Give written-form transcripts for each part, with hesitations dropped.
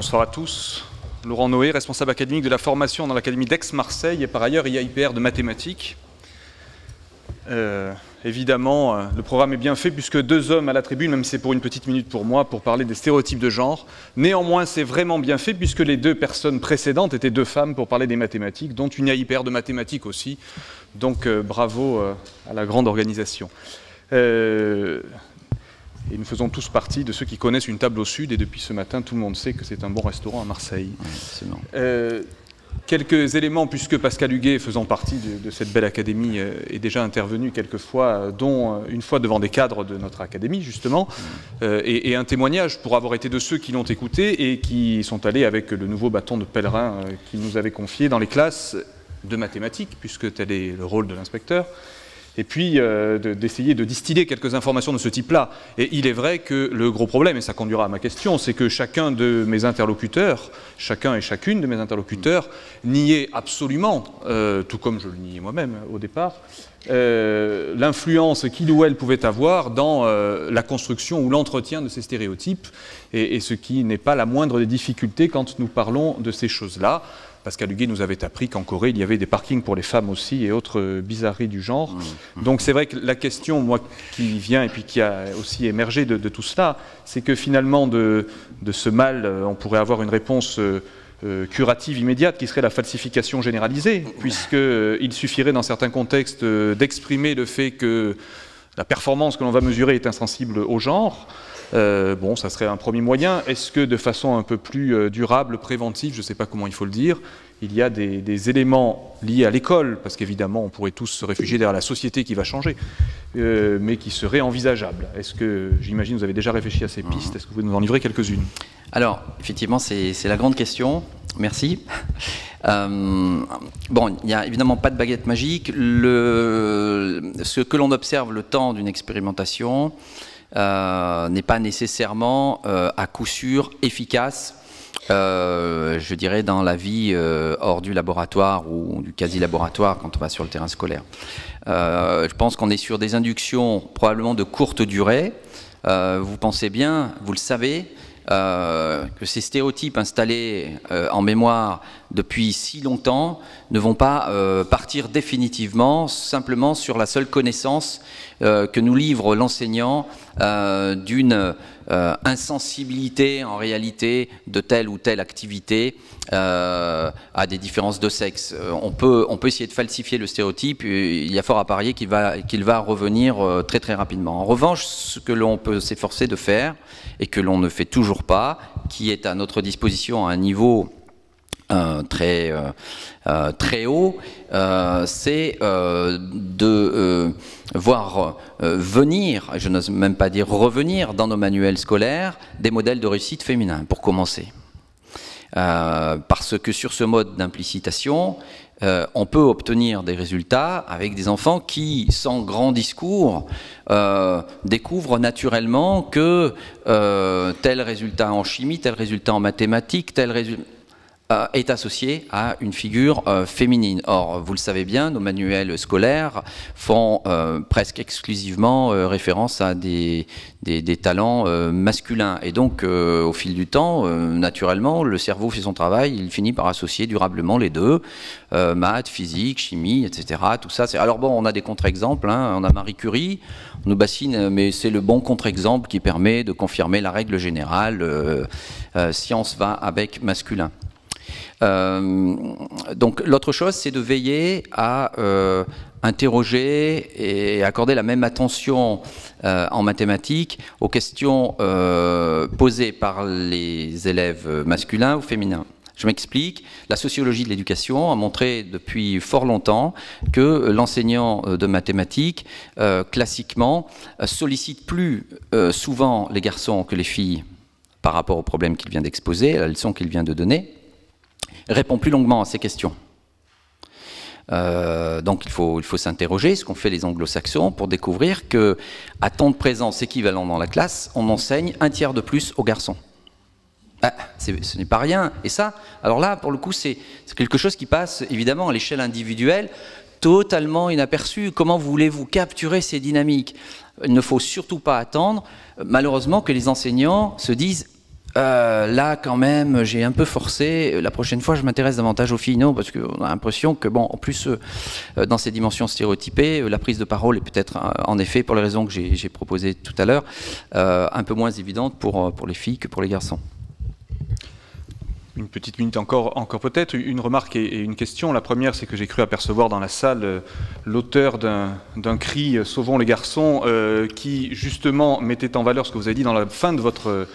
Bonsoir à tous. Laurent Noé, responsable académique de la formation dans l'Académie d'Aix-Marseille et par ailleurs IAIPR de mathématiques. Évidemment, le programme est bien fait puisque deux hommes à la tribune, même si c'est pour une petite minute pour moi, pour parler des stéréotypes de genre. Néanmoins, c'est vraiment bien fait puisque les deux personnes précédentes étaient deux femmes pour parler des mathématiques, dont une IAIPR de mathématiques aussi. Donc bravo à la grande organisation. Et nous faisons tous partie de ceux qui connaissent une table au sud et depuis ce matin, tout le monde sait que c'est un bon restaurant à Marseille. Quelques éléments, puisque Pascal Huguet, faisant partie de cette belle académie, est déjà intervenu quelques fois, dont une fois devant des cadres de notre académie, justement, et un témoignage pour avoir été de ceux qui l'ont écouté et qui sont allés avec le nouveau bâton de pèlerin qu'il nous avait confié dans les classes de mathématiques, puisque tel est le rôle de l'inspecteur, et puis d'essayer de distiller quelques informations de ce type-là. Et il est vrai que le gros problème, et ça conduira à ma question, c'est que chacun de mes interlocuteurs, chacun et chacune de mes interlocuteurs, niait absolument, tout comme je le niais moi-même au départ, l'influence qu'il ou elle pouvait avoir dans la construction ou l'entretien de ces stéréotypes, et ce qui n'est pas la moindre des difficultés quand nous parlons de ces choses-là. Pascal Huguet nous avait appris qu'en Corée, il y avait des parkings pour les femmes aussi et autres bizarreries du genre. Donc c'est vrai que la question, moi, qui vient et puis qui a aussi émergé de tout cela, c'est que finalement, de ce mal, on pourrait avoir une réponse curative immédiate qui serait la falsification généralisée, puisqu'il suffirait dans certains contextes d'exprimer le fait que la performance que l'on va mesurer est insensible au genre. Bon, ça serait un premier moyen. Est-ce que de façon un peu plus durable, préventive, je ne sais pas comment il faut le dire, il y a des éléments liés à l'école, parce qu'évidemment on pourrait tous se réfugier derrière la société qui va changer, mais qui seraient envisageables. Est-ce que, j'imagine, vous avez déjà réfléchi à ces pistes, est-ce que vous pouvez nous en livrer quelques-unes? Alors, effectivement, c'est la grande question. Merci. Bon, il n'y a évidemment pas de baguette magique. Ce que l'on observe le temps d'une expérimentation n'est pas nécessairement à coup sûr efficace, je dirais, dans la vie hors du laboratoire ou du quasi-laboratoire quand on va sur le terrain scolaire. Je pense qu'on est sur des inductions probablement de courte durée. Vous pensez bien, vous le savez, que ces stéréotypes installés en mémoire depuis si longtemps ne vont pas partir définitivement simplement sur la seule connaissance que nous livre l'enseignant d'une insensibilité en réalité de telle ou telle activité à des différences de sexe. On peut essayer de falsifier le stéréotype, il y a fort à parier qu'il va revenir très très rapidement. En revanche, ce que l'on peut s'efforcer de faire, et que l'on ne fait toujours pas, qui est à notre disposition à un niveau très haut, c'est de voir venir, je n'ose même pas dire revenir, dans nos manuels scolaires, des modèles de réussite féminins, pour commencer. Parce que sur ce mode d'implécitation, on peut obtenir des résultats avec des enfants qui, sans grand discours, découvrent naturellement que tel résultat en chimie, tel résultat en mathématiques, tel résultat est associé à une figure féminine. Or, vous le savez bien, nos manuels scolaires font presque exclusivement référence à des talents masculins. Et donc, au fil du temps, naturellement, le cerveau fait son travail, il finit par associer durablement les deux, maths, physique, chimie, etc. Tout ça. Alors bon, on a des contre-exemples, hein. On a Marie Curie, on nous bassine, mais c'est le bon contre-exemple qui permet de confirmer la règle générale, science va avec masculin. Donc l'autre chose, c'est de veiller à interroger et accorder la même attention en mathématiques aux questions posées par les élèves masculins ou féminins. Je m'explique, la sociologie de l'éducation a montré depuis fort longtemps que l'enseignant de mathématiques, classiquement, sollicite plus souvent les garçons que les filles par rapport au problème qu'il vient d'exposer, à la leçon qu'il vient de donner, répond plus longuement à ces questions. Donc il faut s'interroger, ce qu'ont fait les anglo-saxons, pour découvrir qu'à temps de présence équivalent dans la classe, on enseigne un tiers de plus aux garçons. Ce n'est pas rien. Et ça, alors là, pour le coup, c'est quelque chose qui passe évidemment à l'échelle individuelle, totalement inaperçu. Comment voulez-vous capturer ces dynamiques? Il ne faut surtout pas attendre, malheureusement, que les enseignants se disent Là, quand même, j'ai un peu forcé. La prochaine fois, je m'intéresse davantage aux filles, non, parce qu'on a l'impression que, bon, en plus, dans ces dimensions stéréotypées, la prise de parole est peut-être, en effet, pour les raisons que j'ai proposées tout à l'heure, un peu moins évidente pour les filles que pour les garçons. Une petite minute encore peut-être, une remarque et une question. La première, c'est que j'ai cru apercevoir dans la salle l'auteur d'un cri « Sauvons les garçons » qui justement mettait en valeur ce que vous avez dit dans la fin de votre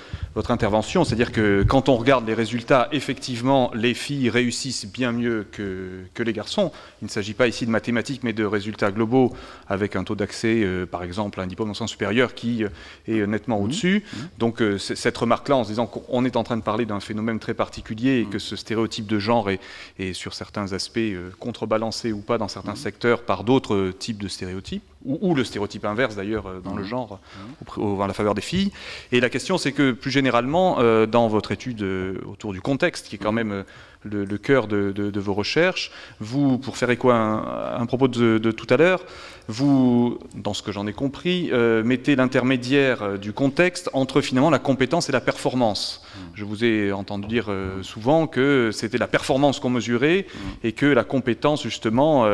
intervention, c'est-à-dire que quand on regarde les résultats, effectivement, les filles réussissent bien mieux que les garçons. Il ne s'agit pas ici de mathématiques, mais de résultats globaux avec un taux d'accès, par exemple, à un diplôme d'enseignement supérieur qui est nettement au-dessus. Donc cette remarque-là, en se disant qu'on est en train de parler d'un phénomène très particulier et que ce stéréotype de genre est sur certains aspects contrebalancé ou pas dans certains secteurs par d'autres types de stéréotypes, ou le stéréotype inverse d'ailleurs dans le genre, à la faveur des filles. Et la question, c'est que plus généralement, dans votre étude autour du contexte, qui est quand même le cœur de vos recherches, vous, pour faire écho à un propos de tout à l'heure, vous, dans ce que j'en ai compris, mettez l'intermédiaire du contexte entre finalement la compétence et la performance. Je vous ai entendu dire souvent que c'était la performance qu'on mesurait et que la compétence, justement,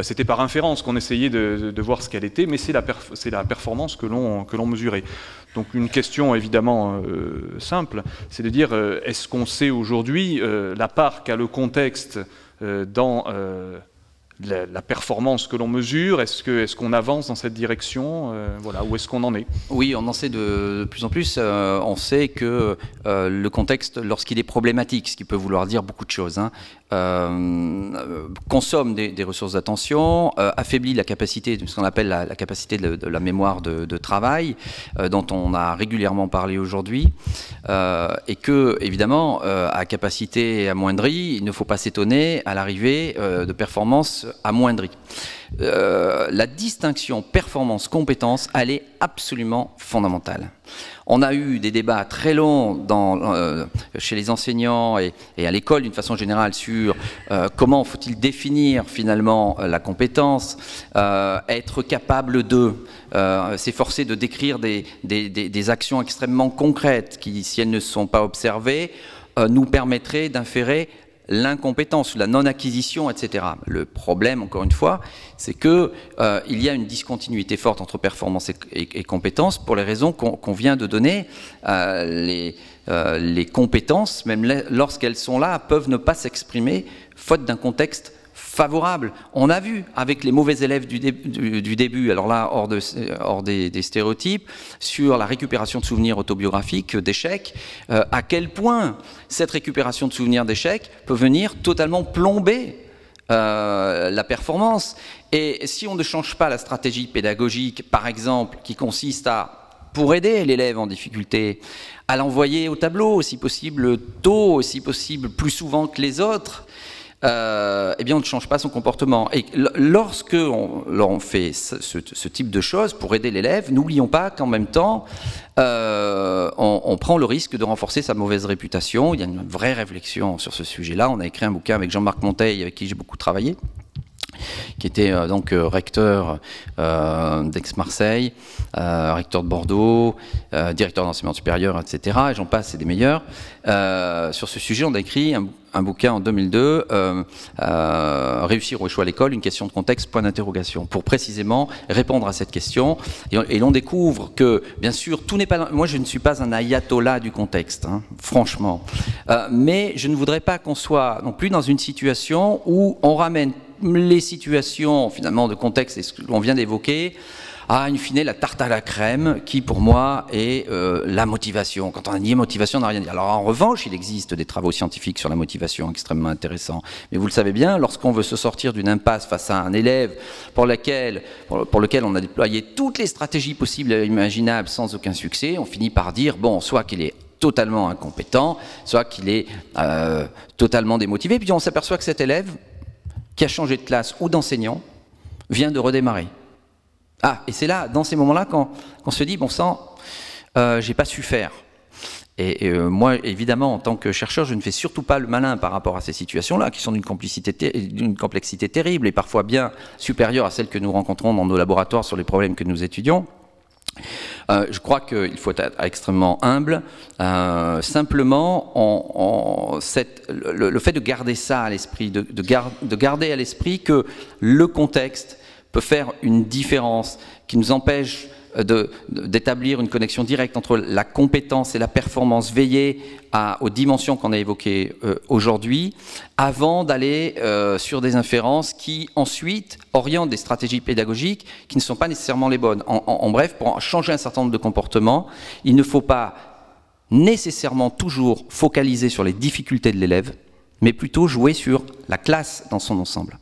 c'était par inférence qu'on essayait de voir ce qu'elle était, mais c'est la performance que l'on mesurait. Donc une question évidemment simple, c'est de dire est-ce qu'on sait aujourd'hui la part qu'a le contexte dans la performance que l'on mesure? Est-ce qu'on avance dans cette direction? Voilà, où est-ce qu'on en est? Oui, on en sait de plus en plus. On sait que le contexte, lorsqu'il est problématique, ce qui peut vouloir dire beaucoup de choses, hein, consomme des ressources d'attention, affaiblit la capacité, ce qu'on appelle la capacité de la mémoire de travail, dont on a régulièrement parlé aujourd'hui, et que, évidemment, à capacité amoindrie, il ne faut pas s'étonner à l'arrivée de performances amoindries. La distinction performance-compétence, elle est absolument fondamentale. On a eu des débats très longs chez les enseignants et à l'école d'une façon générale sur comment faut-il définir finalement la compétence, être capable de s'efforcer de décrire des actions extrêmement concrètes qui, si elles ne sont pas observées, nous permettraient d'inférer l'incompétence, la non-acquisition, etc. Le problème, encore une fois, c'est qu'il y a une discontinuité forte entre performance et compétence pour les raisons qu'on vient de donner. Les compétences, même lorsqu'elles sont là, peuvent ne pas s'exprimer faute d'un contexte favorable. On a vu avec les mauvais élèves du début, alors là, hors des stéréotypes, sur la récupération de souvenirs autobiographiques d'échecs, à quel point cette récupération de souvenirs d'échecs peut venir totalement plomber la performance. Et si on ne change pas la stratégie pédagogique, par exemple, qui consiste pour aider l'élève en difficulté, à l'envoyer au tableau, si possible tôt, si possible plus souvent que les autres, eh bien on ne change pas son comportement. Et lorsque l'on fait ce type de choses pour aider l'élève, n'oublions pas qu'en même temps, on prend le risque de renforcer sa mauvaise réputation. Il y a une vraie réflexion sur ce sujet-là. On a écrit un bouquin avec Jean-Marc Monteil, avec qui j'ai beaucoup travaillé, qui était donc recteur d'Aix-Marseille, recteur de Bordeaux, directeur d'enseignement supérieur, etc. Et j'en passe, c'est des meilleurs. Sur ce sujet, on a écrit un bouquin en 2002, Réussir ou échouer à l'école, une question de contexte, point d'interrogation, pour précisément répondre à cette question. Et l'on découvre que, bien sûr, tout n'est pas... Moi, je ne suis pas un ayatollah du contexte, hein, franchement. Mais je ne voudrais pas qu'on soit non plus dans une situation où on ramène les situations, finalement, de contexte, et ce que l'on vient d'évoquer, à, in fine, la tarte à la crème, qui, pour moi, est la motivation. Quand on a nié motivation, on n'a rien dit. Alors, en revanche, il existe des travaux scientifiques sur la motivation extrêmement intéressants. Mais vous le savez bien, lorsqu'on veut se sortir d'une impasse face à un élève pour lequel on a déployé toutes les stratégies possibles et imaginables sans aucun succès, on finit par dire, bon, soit qu'il est totalement incompétent, soit qu'il est totalement démotivé. Puis on s'aperçoit que cet élève, qui a changé de classe ou d'enseignant, vient de redémarrer. Ah, et c'est là, dans ces moments-là, qu'on se dit, bon sang, j'ai pas su faire. Et moi, évidemment, en tant que chercheur, je ne fais surtout pas le malin par rapport à ces situations-là, qui sont d'une complexité terrible et parfois bien supérieure à celle que nous rencontrons dans nos laboratoires sur les problèmes que nous étudions. Je crois qu'il faut être extrêmement humble. Simplement, le fait de garder ça à l'esprit, de garder à l'esprit que le contexte peut faire une différence qui nous empêche d'établir une connexion directe entre la compétence et la performance, veiller aux dimensions qu'on a évoquées aujourd'hui, avant d'aller sur des inférences qui ensuite orientent des stratégies pédagogiques qui ne sont pas nécessairement les bonnes. En bref, pour changer un certain nombre de comportements, il ne faut pas nécessairement toujours focaliser sur les difficultés de l'élève, mais plutôt jouer sur la classe dans son ensemble.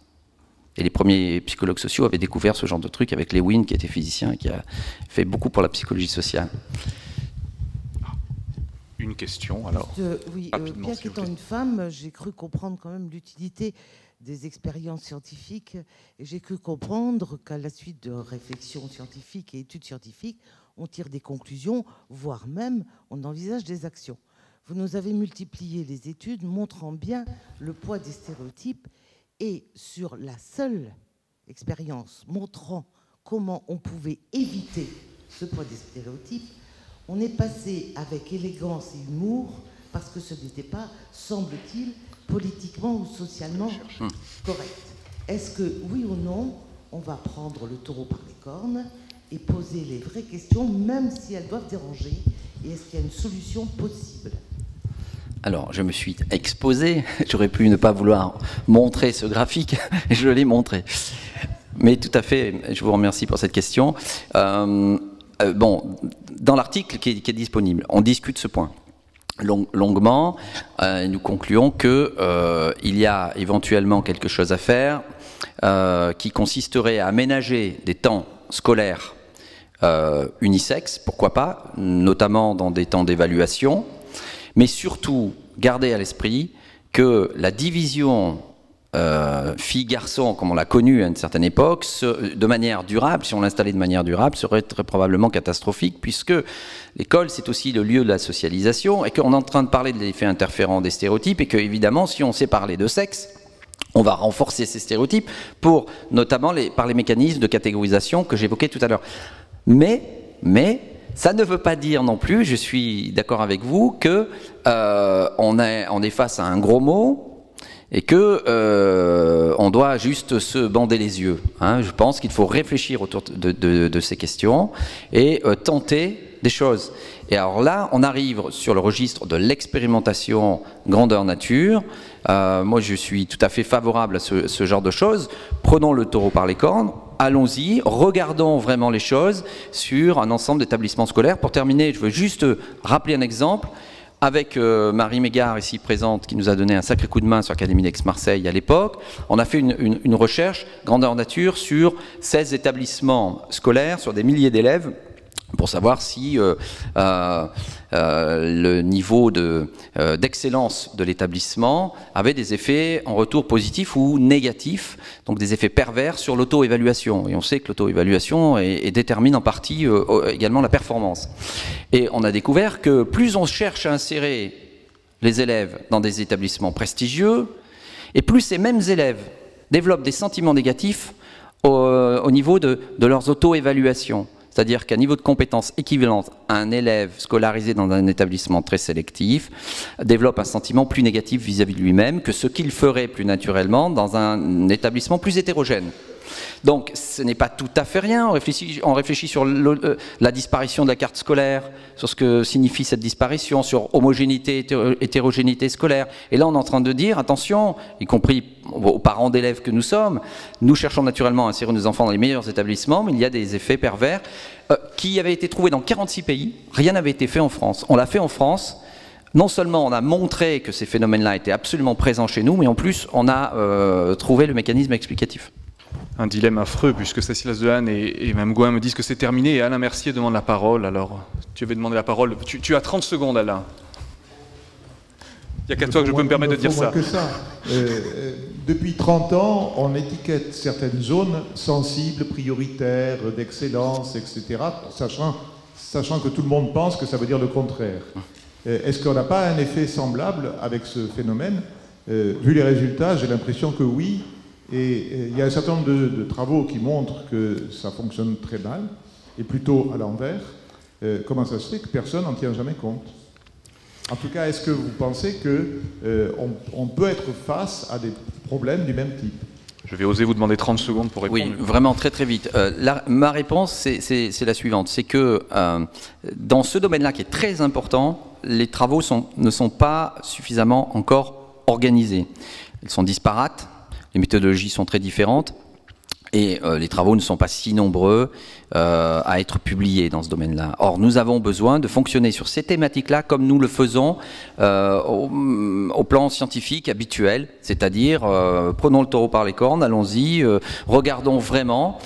Et les premiers psychologues sociaux avaient découvert ce genre de truc avec Lewin, qui était physicien et qui a fait beaucoup pour la psychologie sociale. Une question, alors. Oui, bien qu'étant une femme, j'ai cru comprendre quand même l'utilité des expériences scientifiques et j'ai cru comprendre qu'à la suite de réflexions scientifiques et études scientifiques, on tire des conclusions, voire même on envisage des actions. Vous nous avez multiplié les études montrant bien le poids des stéréotypes. Et sur la seule expérience montrant comment on pouvait éviter ce poids des stéréotypes, on est passé avec élégance et humour, parce que ce n'était pas, semble-t-il, politiquement ou socialement correct. Est-ce que, oui ou non, on va prendre le taureau par les cornes et poser les vraies questions, même si elles doivent déranger, et est-ce qu'il y a une solution possible ? Alors, je me suis exposé, j'aurais pu ne pas vouloir montrer ce graphique, je l'ai montré. Mais tout à fait, je vous remercie pour cette question. Bon, dans l'article qui est disponible, on discute ce point longuement. Nous concluons qu'il y a éventuellement quelque chose à faire qui consisterait à aménager des temps scolaires unisexes, pourquoi pas, notamment dans des temps d'évaluation, mais surtout garder à l'esprit que la division filles-garçons, comme on l'a connu à une certaine époque, de manière durable, si on l'installait de manière durable, serait très probablement catastrophique, puisque l'école, c'est aussi le lieu de la socialisation, et qu'on est en train de parler de l'effet interférent des stéréotypes, et que, évidemment, si on sait parler de sexe, on va renforcer ces stéréotypes, notamment par les mécanismes de catégorisation que j'évoquais tout à l'heure. Mais ça ne veut pas dire non plus, je suis d'accord avec vous, que on est face à un gros mot et que on doit juste se bander les yeux. Je pense qu'il faut réfléchir autour de ces questions et tenter des choses. Et alors là, on arrive sur le registre de l'expérimentation grandeur nature. Moi, je suis tout à fait favorable à ce genre de choses. Prenons le taureau par les cornes. Allons-y, regardons vraiment les choses sur un ensemble d'établissements scolaires. Pour terminer, je veux juste rappeler un exemple avec Marie Mégard, ici présente, qui nous a donné un sacré coup de main sur l'Académie d'Aix-Marseille à l'époque. On a fait une recherche grandeur nature sur 16 établissements scolaires, sur des milliers d'élèves, pour savoir si le niveau d'excellence de l'établissement avait des effets en retour positifs ou négatifs, donc des effets pervers sur l'auto-évaluation. Et on sait que l'auto-évaluation détermine en partie également la performance. Et on a découvert que plus on cherche à insérer les élèves dans des établissements prestigieux, et plus ces mêmes élèves développent des sentiments négatifs au niveau de leurs auto-évaluations. C'est-à-dire qu'à niveau de compétences équivalentes, un élève scolarisé dans un établissement très sélectif développe un sentiment plus négatif vis-à-vis de lui-même que ce qu'il ferait plus naturellement dans un établissement plus hétérogène. Donc ce n'est pas tout à fait rien, on réfléchit sur la disparition de la carte scolaire, sur ce que signifie cette disparition, sur homogénéité, hétérogénéité scolaire. Et là on est en train de dire, attention, y compris aux parents d'élèves que nous sommes, nous cherchons naturellement à insérer nos enfants dans les meilleurs établissements, mais il y a des effets pervers qui avaient été trouvés dans 46 pays, rien n'avait été fait en France. On l'a fait en France. Non seulement on a montré que ces phénomènes-là étaient absolument présents chez nous, mais en plus on a trouvé le mécanisme explicatif. Un dilemme affreux, puisque Cécile Dehaene et Mme Gouin me disent que c'est terminé, et Alain Mercier demande la parole. Alors, tu avais demandé la parole. Tu as 30 secondes, Alain. Il n'y a qu'à toi que je peux me permettre de dire ça. Que ça. Depuis 30 ans, on étiquette certaines zones sensibles, prioritaires, d'excellence, etc., sachant que tout le monde pense que ça veut dire le contraire. Est-ce qu'on n'a pas un effet semblable avec ce phénomène? Vu les résultats, j'ai l'impression que oui. Et il y a un certain nombre de travaux qui montrent que ça fonctionne très mal, et plutôt à l'envers. comment ça se fait que personne n'en tient jamais compte? En tout cas, est-ce que vous pensez qu'on peut être face à des problèmes du même type? Je vais oser vous demander 30 secondes pour répondre. Oui, vraiment très très vite. Ma réponse, c'est la suivante. C'est que dans ce domaine-là qui est très important, les travaux ne sont pas suffisamment encore organisés. Ils sont disparates, les méthodologies sont très différentes. Et les travaux ne sont pas si nombreux à être publiés dans ce domaine-là. Or, nous avons besoin de fonctionner sur ces thématiques-là comme nous le faisons au plan scientifique habituel, c'est-à-dire prenons le taureau par les cornes, allons-y, regardons vraiment,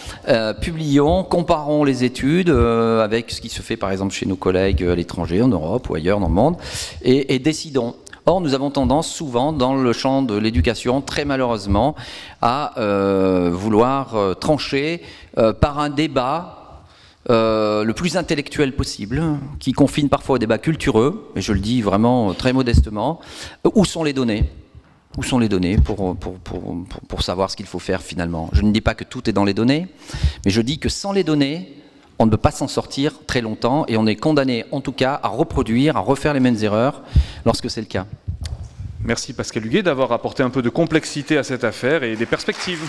publions, comparons les études avec ce qui se fait par exemple chez nos collègues à l'étranger, en Europe ou ailleurs dans le monde, et décidons. Or, nous avons tendance souvent, dans le champ de l'éducation, très malheureusement, à vouloir trancher par un débat le plus intellectuel possible, qui confine parfois au débat cultureux, et je le dis vraiment très modestement. Où sont les données? Où sont les données pour savoir ce qu'il faut faire finalement? Je ne dis pas que tout est dans les données, mais je dis que sans les données, on ne peut pas s'en sortir très longtemps et on est condamné en tout cas à reproduire, à refaire les mêmes erreurs lorsque c'est le cas. Merci Pascal Huguet d'avoir apporté un peu de complexité à cette affaire et des perspectives.